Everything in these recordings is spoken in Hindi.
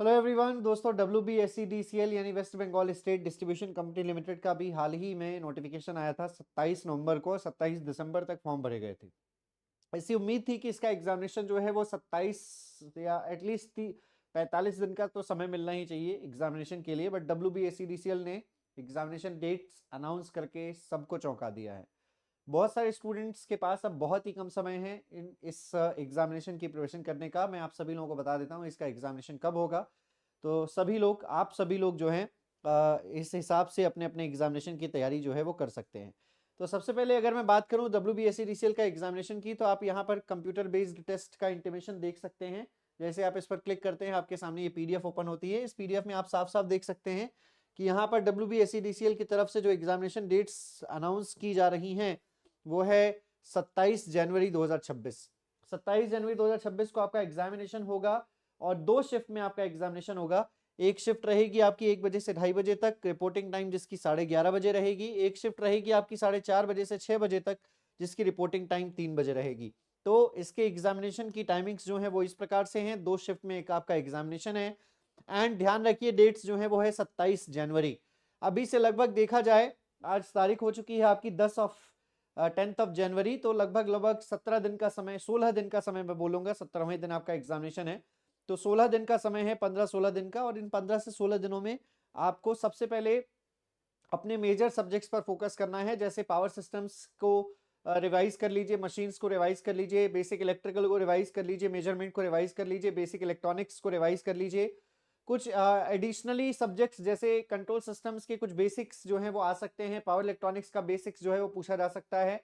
हेलो एवरीवन दोस्तों, WBSCDCL यानी west Bengal state distribution company limited का भी हाल ही में नोटिफिकेशन आया था। 27 नवंबर को 27 दिसंबर तक फॉर्म भरे गए थे। ऐसी उम्मीद थी कि इसका एग्जामिनेशन जो है वो 27 या एटलीस्ट 45 दिन का तो समय मिलना ही चाहिए एग्जामिनेशन के लिए, बट WBSCDCL ने एग्जामिनेशन डेट्स अनाउंस करके सबको चौंका दिया है। बहुत सारे स्टूडेंट्स के पास अब बहुत ही कम समय है इस एग्जामिनेशन की प्रिपरेशन करने का। मैं आप सभी लोगों को बता देता हूँ इसका एग्जामिनेशन कब होगा। तो आप सभी लोग जो हैं इस हिसाब से अपने अपने एग्जामिनेशन की तैयारी जो है वो कर सकते हैं। तो सबसे पहले अगर मैं बात करूं WBSCDCL का एग्जामिनेशन की, तो आप यहाँ पर कंप्यूटर बेस्ड टेस्ट का इंटीमेशन देख सकते हैं। जैसे आप इस पर क्लिक करते हैं, आपके सामने ये PDF ओपन होती है। इस PDF में आप साफ साफ देख सकते हैं कि यहाँ पर WBSCDCL की तरफ से जो एग्जामिनेशन डेट्स अनाउंस की जा रही हैं वो है 27 जनवरी 2026। 27 जनवरी 2026 को आपका एग्जामिनेशन होगा और 2 शिफ्ट में आपका एग्जामिनेशन होगा। एक शिफ्ट रहेगी आपकी 1 बजे से 2:30 बजे तक, रिपोर्टिंग टाइम जिसकी 11:30 बजे रहेगी। एक शिफ्ट रहेगी आपकी 4:30 बजे से 6 बजे तक, जिसकी रिपोर्टिंग टाइम 3 बजे रहेगी। तो इसके एग्जामिनेशन की टाइमिंग्स जो है वो इस प्रकार से हैं। 2 शिफ्ट में एक आपका एग्जामिनेशन है। एंड ध्यान रखिए डेट्स जो है वो है 27 जनवरी। अभी से लगभग देखा जाए, आज तारीख हो चुकी है आपकी 10th ऑफ जनवरी, तो लगभग लगभग 17 दिन का समय, 16 दिन का समय मैं बोलूंगा। 17वें दिन आपका एग्जामिनेशन है, तो 16 दिन का समय है, 15-16 दिन का। और इन 15 से 16 दिनों में आपको सबसे पहले अपने मेजर सब्जेक्ट्स पर फोकस करना है। जैसे पावर सिस्टम्स को रिवाइज कर लीजिए, मशीन्स को रिवाइज कर लीजिए, बेसिक इलेक्ट्रिकल को रिवाइज कर लीजिए, मेजरमेंट को रिवाइज कर लीजिए, बेसिक इलेक्ट्रॉनिक्स को रिवाइज कर लीजिए। कुछ एडिशनली सब्जेक्ट्स जैसे कंट्रोल सिस्टम्स के कुछ बेसिक्स जो हैं वो आ सकते हैं। पावर इलेक्ट्रॉनिक्स का बेसिक्स जो है वो पूछा जा सकता है।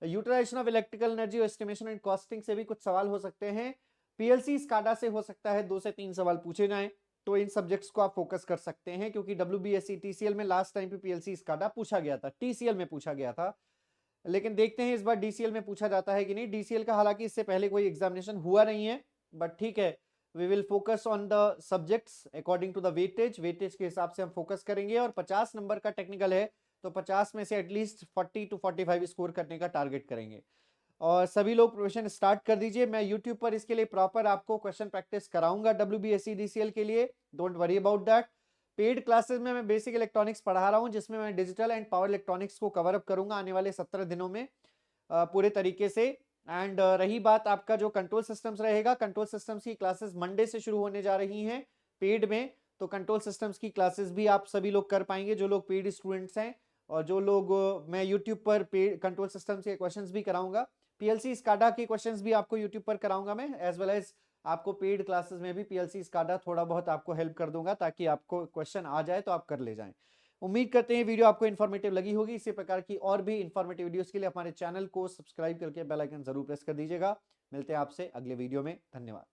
Utilization of electrical energy, estimation and costing से भी कुछ सवाल हो सकते हैं। PLC स्काडा से हो सकता है 2 से 3 सवाल पूछे जाएं। तो इन सब्जेक्ट्स को आप फोकस कर सकते हैं, क्योंकि WBSC TCL में लास्ट टाइम पे PLC स्काडा पूछा गया था, TCL में पूछा गया था। लेकिन देखते हैं इस बार DCL में पूछा जाता है कि नहीं। DCL का हालांकि इससे पहले कोई एग्जामिनेशन हुआ नहीं है, बट ठीक है, we will focus on the subjects according to the weightage के हिसाब से हम फोकस करेंगे। और 50 नंबर का टेक्निकल है, तो 50 में से एटलीस्ट 40 to 45 स्कोर करने का टारगेट करेंगे। और सभी लोग प्रिपरेशन स्टार्ट कर दीजिए। मैं यूट्यूब पर इसके लिए प्रॉपर आपको क्वेश्चन प्रैक्टिस कराऊंगा WBSCDCL के लिए, don't worry about that. Paid classes में मैं बेसिक इलेक्ट्रॉनिक्स पढ़ा रहा हूं, जिसमें मैं डिजिटल एंड पावर इलेक्ट्रॉनिक्स को कवर अप करूंगा आने वाले 17 दिनों में पूरे तरीके से। एंड रही बात आपका जो कंट्रोल सिस्टम्स रहेगा, कंट्रोल सिस्टम्स की क्लासेस मंडे से शुरू होने जा रही हैं पेड में। तो कंट्रोल सिस्टम्स की क्लासेस भी आप सभी लोग कर पाएंगे जो लोग पेड स्टूडेंट्स हैं। और जो लोग मैं यूट्यूब पर पेड कंट्रोल सिस्टम्स के क्वेश्चंस भी कराऊंगा। PLC स्काडा के क्वेश्चंस भी आपको यूट्यूब पर कराऊंगा मैं, एज वेल एज आपको पेड क्लासेस में भी PLC स्काडा थोड़ा बहुत आपको हेल्प कर दूंगा, ताकि आपको क्वेश्चन आ जाए तो आप कर ले जाएं। उम्मीद करते हैं वीडियो आपको इन्फॉर्मेटिव लगी होगी। इसी प्रकार की और भी इन्फॉर्मेटिव वीडियोस के लिए हमारे चैनल को सब्सक्राइब करके बेल आइकन जरूर प्रेस कर दीजिएगा। मिलते हैं आपसे अगले वीडियो में। धन्यवाद।